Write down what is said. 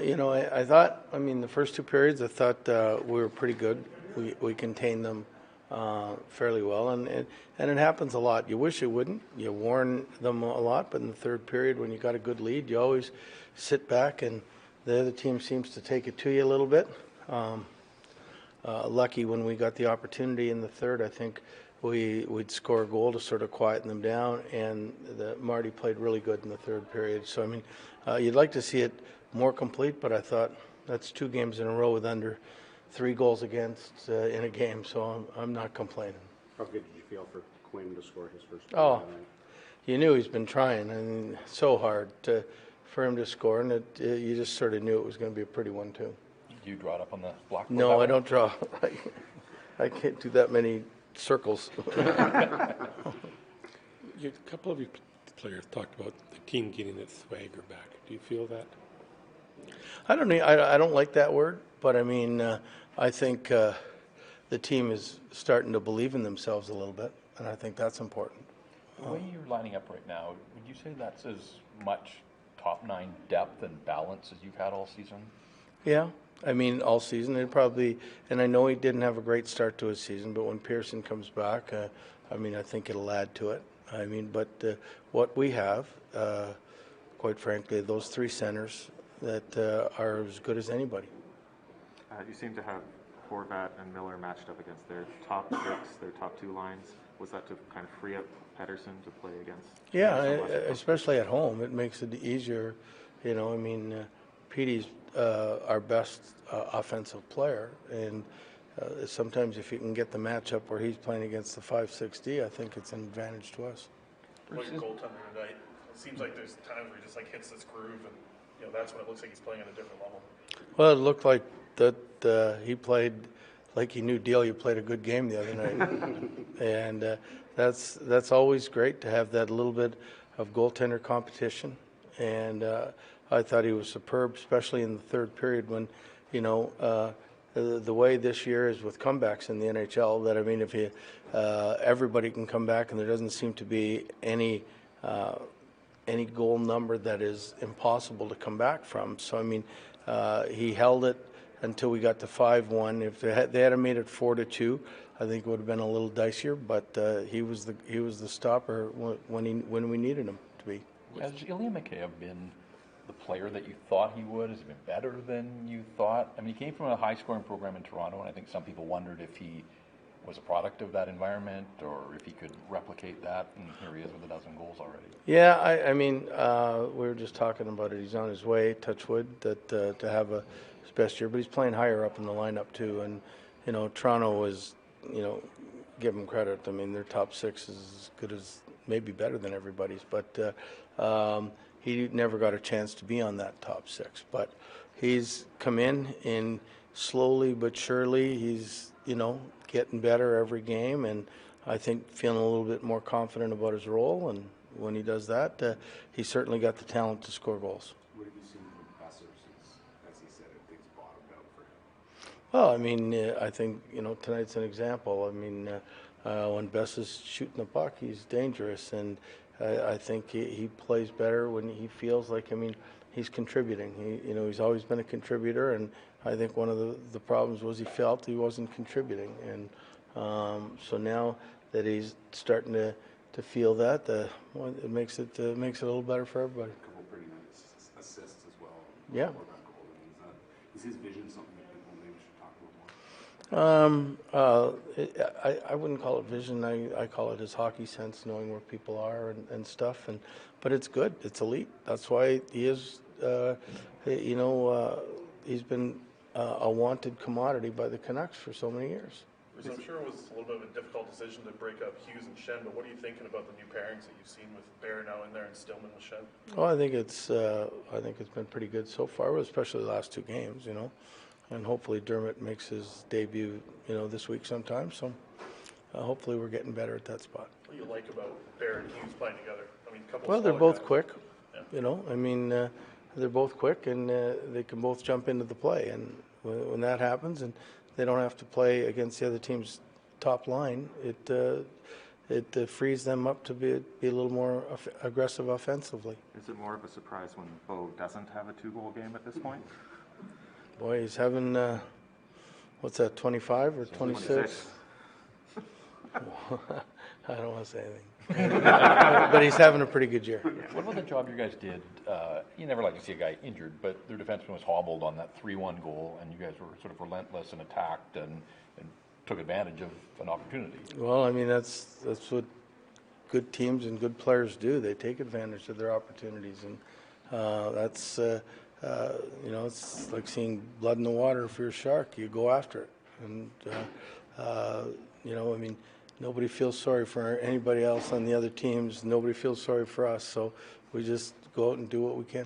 I thought, the first two periods, I thought we were pretty good. We contained them fairly well, and it happens a lot. You wish it wouldn't. You warn them a lot, but in the third period, when you got a good lead, you always sit back, and the other team seems to take it to you a little bit. Lucky when we got the opportunity in the third, I think we'd score a goal to sort of quieten them down, and Marty played really good in the third period. So, you'd like to see it more complete, but I thought that's 2 games in a row with under 3 goals against in a game, so I'm not complaining. How good did you feel for Quinn to score his first goal? Tonight? You knew he's been trying, so hard for him to score, and you just sort of knew it was going to be a pretty one, too. Do you draw it up on the blackboard? No, I don't draw. I can't do that many circles. A couple of you players talked about the team getting its swagger back. Do you feel that? I don't like that word, but I think the team is starting to believe in themselves a little bit, and I think that's important. The way you're lining up right now, would you say that's as much top 9 depth and balance as you've had all season? Yeah, all season it probably, and I know he didn't have a great start to his season, but when Pearson comes back, I think it'll add to it. But what we have, quite frankly, those 3 centers that are as good as anybody. You seem to have Horvat and Miller matched up against their top 6, their top 2 lines. Was that to kind of free up Pettersson to play against? Yeah, especially at home, it makes it easier. Petey's our best offensive player, and sometimes if you can get the matchup where he's playing against the 5-6D, I think it's an advantage to us. Like a goaltender tonight, it seems like there's times where he just hits this groove, and that's when it looks like he's playing at a different level. Well, it looked like that he played like he knew Delia played a good game the other night, and that's always great to have that little bit of goaltender competition. And I thought he was superb, especially in the third period when, the way this year is with comebacks in the NHL. That if you everybody can come back, and there doesn't seem to be any goal number that is impossible to come back from. So he held it until we got to 5-1. If they had made it 4-2, I think it would have been a little dicier. But he was the stopper when we needed him to be. Has Ilya Mikheyev been the player that you thought he would? Has he been better than you thought? He came from a high-scoring program in Toronto, and I think some people wondered if he was a product of that environment or if he could replicate that, and here he is with 12 goals already. Yeah, we were just talking about it. He's on his way, touch wood, to have his best year, but he's playing higher up in the lineup too. And Toronto was, give them credit. Their top 6 is as good as, maybe better than everybody's, but he never got a chance to be on that top 6. But he's come in slowly but surely. He's getting better every game, and I think feeling a little bit more confident about his role. And when he does that, he's certainly got the talent to score goals. What have you seen from Besser since, as he said, things bottomed out for him? Well, I think tonight's an example. When Bess is shooting the puck, he's dangerous, and I think he plays better when he feels like he's contributing. He's always been a contributor, and I think one of the problems was he felt he wasn't contributing, and so now that he's starting to feel that, it makes it a little better for everybody. A couple pretty nice assists as well. Yeah. Is his vision something that people maybe should talk about more? I wouldn't call it vision. I call it his hockey sense, knowing where people are and stuff. But it's good. It's elite. That's why he is. He's been a wanted commodity by the Canucks for so many years. I'm sure it was a little bit of a difficult decision to break up Hughes and Shen, but what are you thinking about the new pairings that you've seen with Bear now in there and Stillman with Shen? Oh, I think it's been pretty good so far, especially the last 2 games, and hopefully Dermott makes his debut, this week sometime. So hopefully we're getting better at that spot. What do you like about Bear and Hughes playing together? They're both guys. quick. Yeah. They're both quick, and they can both jump into the play. And when that happens, and they don't have to play against the other team's top line, it frees them up to be a little more aggressive offensively. Is it more of a surprise when Bo doesn't have a 2-goal game at this point? Boy, he's having, what's that, 25 or 26? I don't want to say anything. But he's having a pretty good year. What about the job you guys did? You never like to see a guy injured, but their defenseman was hobbled on that 3-1 goal, and you guys were sort of relentless and attacked and took advantage of an opportunity. Well, I mean, that's what good teams and good players do. They take advantage of their opportunities, and that's it's like seeing blood in the water. If you're a shark, you go after it, and I mean, nobody feels sorry for anybody else on the other teams. Nobody feels sorry for us, so we just go out and do what we can.